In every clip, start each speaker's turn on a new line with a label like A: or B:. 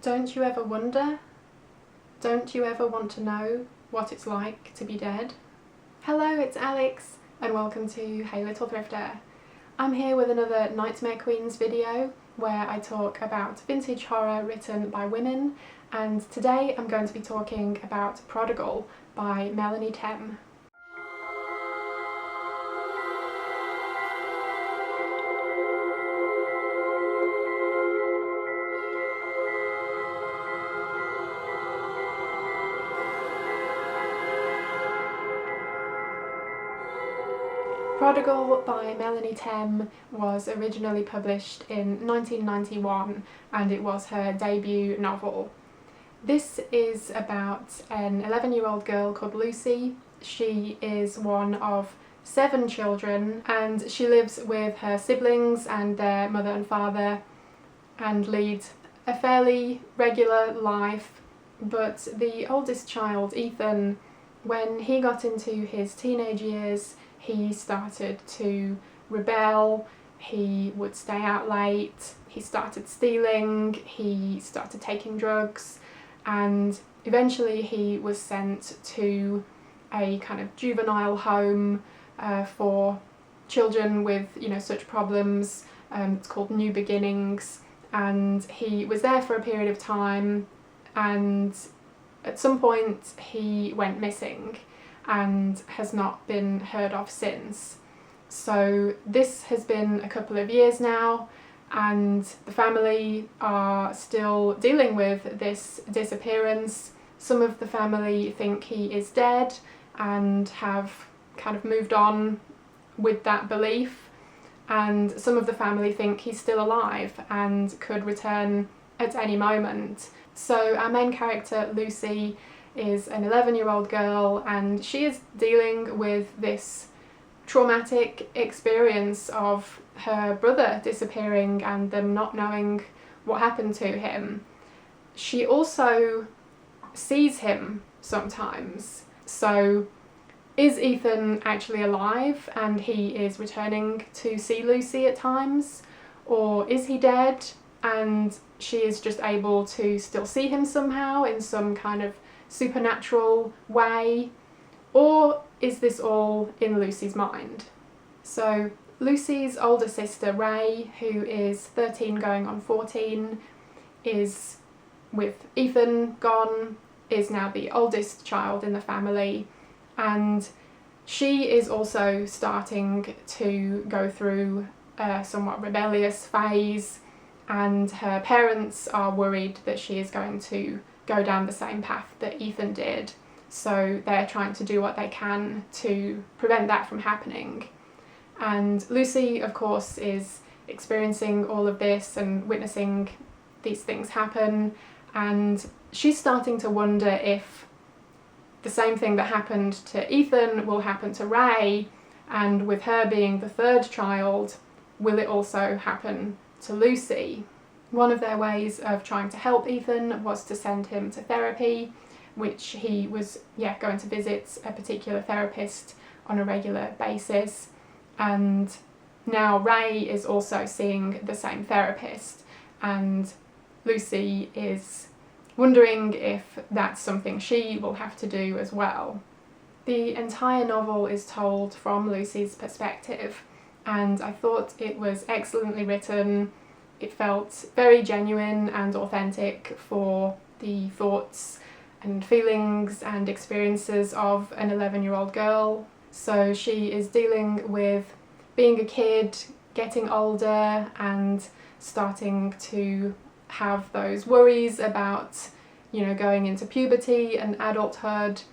A: Don't you ever wonder? Don't you ever want to know what it's like to be dead? Hello, it's Alex and welcome to Hey Little Thrifter. I'm here with another Nightmare Queens video where I talk about vintage horror written by women, and today I'm going to be talking about Prodigal by Melanie Tem. Prodigal by Melanie Tem was originally published in 1991 and it was her debut novel. This is about an 11-year-old girl called Lucy. She is one of 7 children and she lives with her siblings and their mother and father and leads a fairly regular life. But the oldest child, Ethan, when he got into his teenage years, he started to rebel. He would stay out late, he started stealing, he started taking drugs, and eventually he was sent to a kind of juvenile home for children with, such problems. It's called New Beginnings, and he was there for a period of time, and at some point he went missing and has not been heard of since. So this has been a couple of years now and the family are still dealing with this disappearance. Some of the family think he is dead and have kind of moved on with that belief, and some of the family think he's still alive and could return at any moment. So our main character, Lucy, is an 11-year-old girl and she is dealing with this traumatic experience of her brother disappearing and them not knowing what happened to him. She also sees him sometimes. So is Ethan actually alive and he is returning to see Lucy at times? Or is he dead and she is just able to still see him somehow in some kind of supernatural way? Or is this all in Lucy's mind? So Lucy's older sister Ray, who is 13 going on 14, is with Ethan gone, is now the oldest child in the family, and she is also starting to go through a somewhat rebellious phase, and her parents are worried that she is going to go down the same path that Ethan did, so they're trying to do what they can to prevent that from happening. And Lucy, of course, is experiencing all of this and witnessing these things happen, and she's starting to wonder if the same thing that happened to Ethan will happen to Ray, and with her being the 3rd child, will it also happen to Lucy? One of their ways of trying to help Ethan was to send him to therapy, which he was going to visit a particular therapist on a regular basis. And now Ray is also seeing the same therapist, and Lucy is wondering if that's something she will have to do as well. The entire novel is told from Lucy's perspective, and I thought it was excellently written. It felt very genuine and authentic for the thoughts and feelings and experiences of an 11-year-old girl. So she is dealing with being a kid, getting older and starting to have those worries about, going into puberty and adulthood.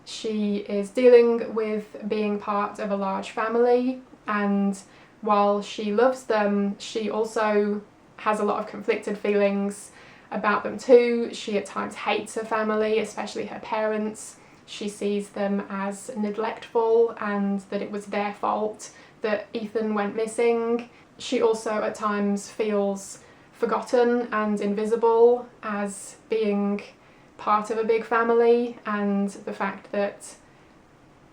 A: She is dealing with being part of a large family, and while she loves them, she also has a lot of conflicted feelings about them too. She at times hates her family, especially her parents. She sees them as neglectful and that it was their fault that Ethan went missing. She also at times feels forgotten and invisible as being part of a big family, and the fact that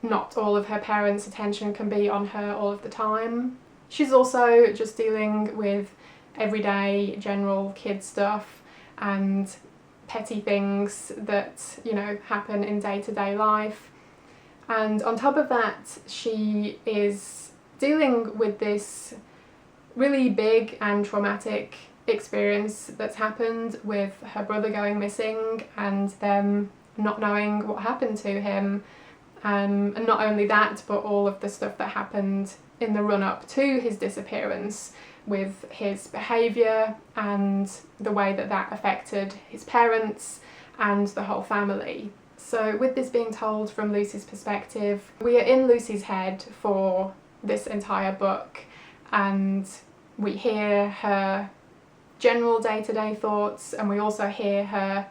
A: not all of her parents' attention can be on her all of the time. She's also just dealing with everyday general kid stuff and petty things that, you know, happen in day-to-day life. And on top of that, she is dealing with this really big and traumatic experience that's happened with her brother going missing and them not knowing what happened to him. And not only that, but all of the stuff that happened in the run-up to his disappearance, with his behaviour and the way that that affected his parents and the whole family. So with this being told from Lucy's perspective, we are in Lucy's head for this entire book, and we hear her general day-to-day thoughts, and we also hear her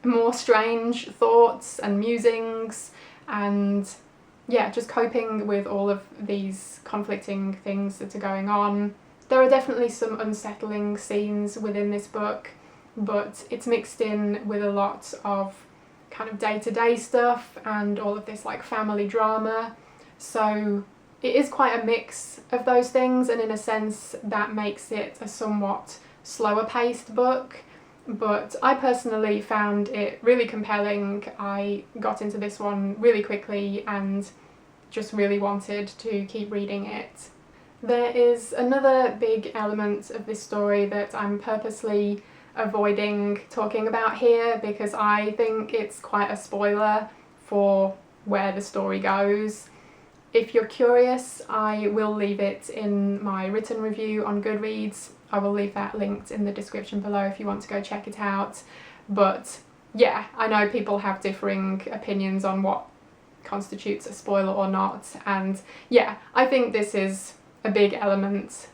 A: more strange thoughts and musings, and yeah, just coping with all of these conflicting things that are going on. There are definitely some unsettling scenes within this book, but it's mixed in with a lot of kind of day-to-day stuff and all of this like family drama. So it is quite a mix of those things, and in a sense that makes it a somewhat slower paced book. But I personally found it really compelling. I got into this one really quickly and just really wanted to keep reading it. There is another big element of this story that I'm purposely avoiding talking about here because I think it's quite a spoiler for where the story goes. If you're curious, I will leave it in my written review on Goodreads. I will leave that linked in the description below if you want to go check it out. But yeah, I know people have differing opinions on what constitutes a spoiler or not, and yeah, I think this is a big element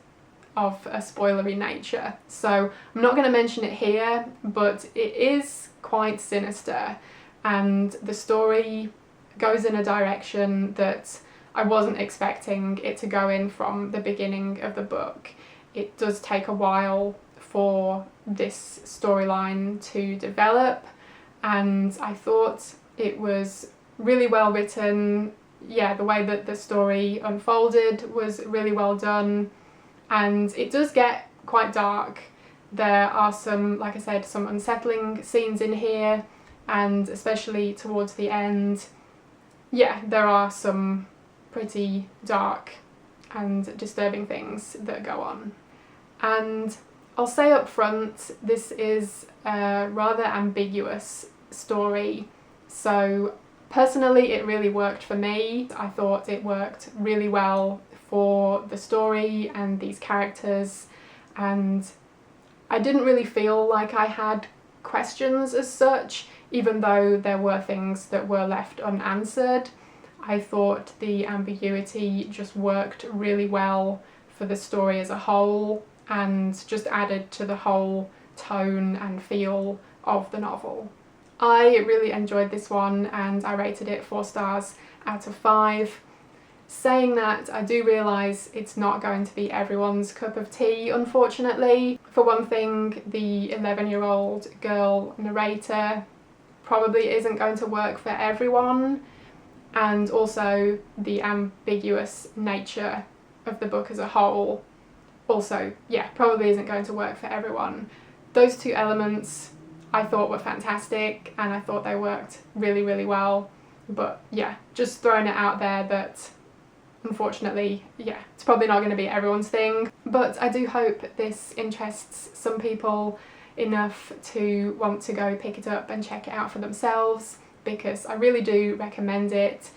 A: of a spoilery nature. So I'm not going to mention it here, but it is quite sinister, and the story goes in a direction that I wasn't expecting it to go in from the beginning of the book. It does take a while for this storyline to develop, and I thought it was really well written. Yeah, the way that the story unfolded was really well done, and it does get quite dark. There are some, like I said, some unsettling scenes in here, and especially towards the end, yeah, there are some pretty dark and disturbing things that go on. And I'll say up front, this is a rather ambiguous story. So personally, it really worked for me. I thought it worked really well for the story and these characters, and I didn't really feel like I had questions as such, even though there were things that were left unanswered. I thought the ambiguity just worked really well for the story as a whole and just added to the whole tone and feel of the novel. I really enjoyed this one and I rated it 4 stars out of 5. Saying that, I do realise it's not going to be everyone's cup of tea, unfortunately. For one thing, the 11-year-old girl narrator probably isn't going to work for everyone, and also the ambiguous nature of the book as a whole also, yeah, probably isn't going to work for everyone. Those 2 elements I thought were fantastic, and I thought they worked really, really well. But yeah, just throwing it out there that unfortunately, yeah, it's probably not going to be everyone's thing. But I do hope this interests some people enough to want to go pick it up and check it out for themselves, because I really do recommend it.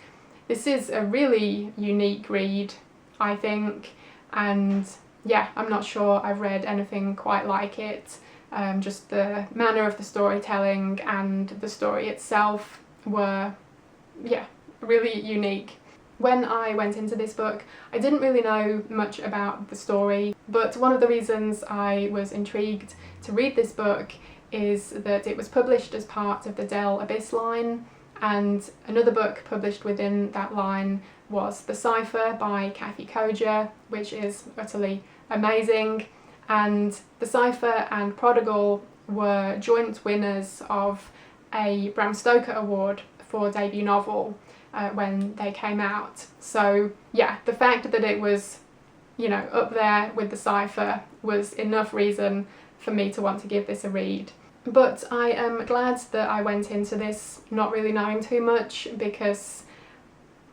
A: This is a really unique read, I think, and yeah, I'm not sure I've read anything quite like it. Just the manner of the storytelling and the story itself were, yeah, really unique. When I went into this book, I didn't really know much about the story, but one of the reasons I was intrigued to read this book is that it was published as part of the Del Abyss line, and another book published within that line was The Cipher by Kathy Koja, which is utterly amazing. And The Cipher and Prodigal were joint winners of a Bram Stoker Award for debut novel when they came out. So yeah, the fact that it was, you know, up there with The Cipher was enough reason for me to want to give this a read. But I am glad that I went into this not really knowing too much, because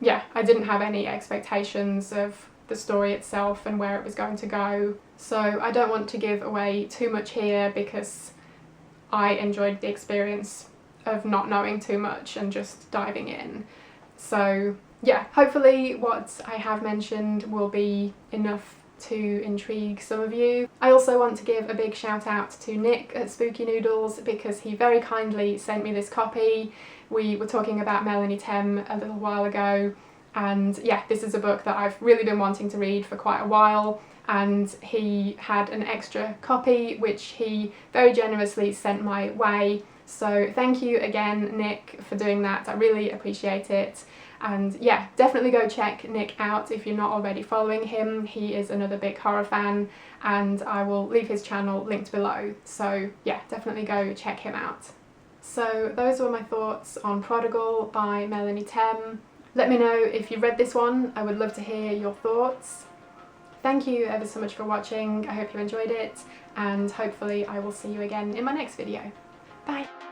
A: yeah, I didn't have any expectations of the story itself and where it was going to go. So I don't want to give away too much here, because I enjoyed the experience of not knowing too much and just diving in. So yeah, hopefully what I have mentioned will be enough to intrigue some of you. I also want to give a big shout out to Nick at Spooky Noodles, because he very kindly sent me this copy. We were talking about Melanie Tem a little while ago, and yeah, this is a book that I've really been wanting to read for quite a while, and he had an extra copy which he very generously sent my way. So thank you again, Nick, for doing that. I really appreciate it. And yeah, definitely go check Nick out if you're not already following him. He is another big horror fan, and I will leave his channel linked below. So yeah, definitely go check him out. So those were my thoughts on Prodigal by Melanie Tem. Let me know if you read this one. I would love to hear your thoughts. Thank you ever so much for watching. I hope you enjoyed it, and hopefully I will see you again in my next video. Bye!